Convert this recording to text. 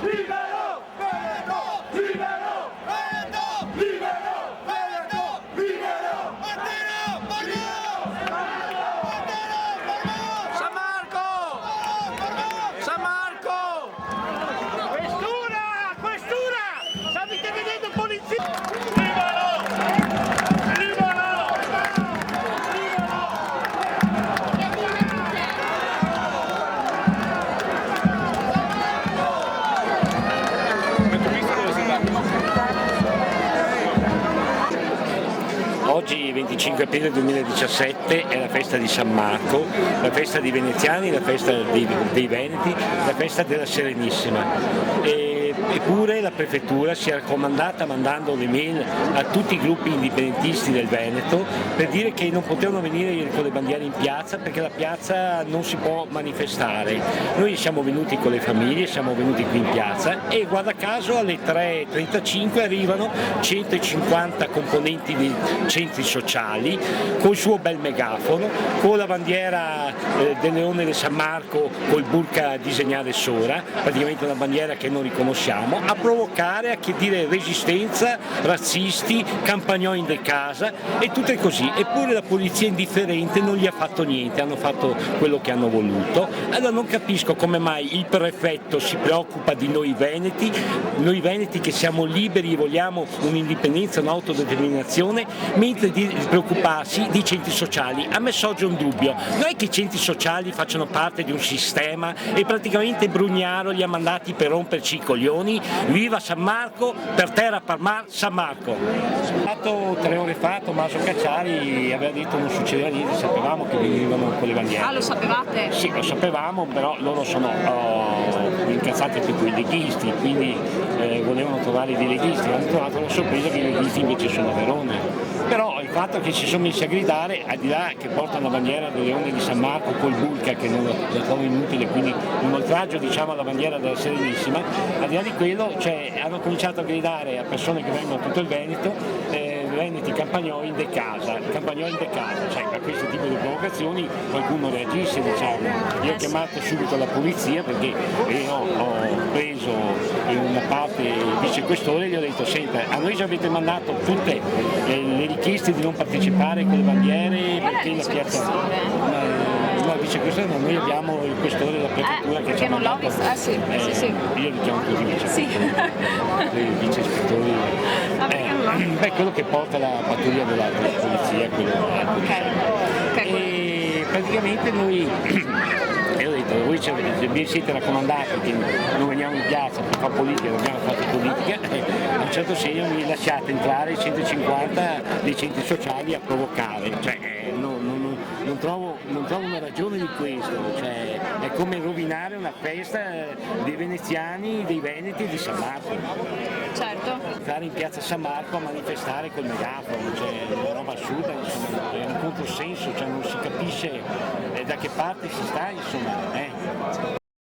Libero! Veneto! Libero! Veneto! Libero! Veneto! Libero! Bandera! Bandera! San Marco! San Marco! Questura! Questura! State vedendo polizia! Oggi 25 aprile 2017 è la festa di San Marco, la festa dei veneziani, la festa dei veneti, la festa della Serenissima. Eppure la prefettura si è raccomandata mandando le mail a tutti i gruppi indipendentisti del Veneto per dire che non potevano venire con le bandiere in piazza perché la piazza non si può manifestare. Noi siamo venuti con le famiglie, siamo venuti qui in piazza e guarda caso alle 3:35 arrivano 150 componenti dei centri sociali con il suo bel megafono, con la bandiera del Leone di San Marco col burka a disegnare sopra, praticamente una bandiera che non riconosciamo, a provocare, a chiedere resistenza, razzisti, campagnoli in casa e tutto è così. Eppure la polizia indifferente non gli ha fatto niente, hanno fatto quello che hanno voluto. Allora non capisco come mai il prefetto si preoccupa di noi veneti che siamo liberi e vogliamo un'indipendenza, un'autodeterminazione, mentre di preoccuparsi dei centri sociali. A me sorge un dubbio, non è che i centri sociali facciano parte di un sistema e praticamente Brugnaro li ha mandati per romperci i coglioni? Viva San Marco, per terra per mar San Marco. 3 ore fa Tommaso Cacciari aveva detto non succedeva niente, sapevamo che venivano con le bandiere. Ah, lo sapevate? Sì, lo sapevamo, però loro sono incazzati più con i leghisti, quindi volevano trovare dei leghisti, hanno trovato la sorpresa che i leghisti invece sono a Verona. Però il fatto che si sono messi a gridare, al di là che portano la bandiera del Leone di San Marco col burka che non la trovo inutile, quindi un oltraggio diciamo alla bandiera della Serenissima, al di là di quello hanno cominciato a gridare a persone che vengono da tutto il Veneto, veneti campagnoli in casa, cioè a questo tipo di provocazioni qualcuno reagisce diciamo. Io ho chiamato subito la polizia perché io ho preso in una parte il vicequestore e gli ho detto senta, a noi già avete mandato tutte le richieste di non partecipare con le bandiere perché la piazza. No, il vicequestore no, noi abbiamo il questore della prefettura che ci ha non l'ho mandato. visto, sì. Io li chiamo così vice. Sì. I vice ispettori. Beh, quello che porta la pattuglia della polizia, quello E praticamente noi ho detto, voi vi siete raccomandati che non veniamo in piazza per fare politica, non abbiamo fatto politica, a un certo segno mi lasciate entrare i 150 dei centri sociali a provocare, cioè, non trovo una ragione di questo, cioè, è come rovinare una festa dei veneziani, dei veneti e di San Marco. Certo. Entrare in piazza San Marco a manifestare col megafono, cioè è una roba assurda, insomma, è un controsenso, cioè non si capisce da che parte si sta, insomma.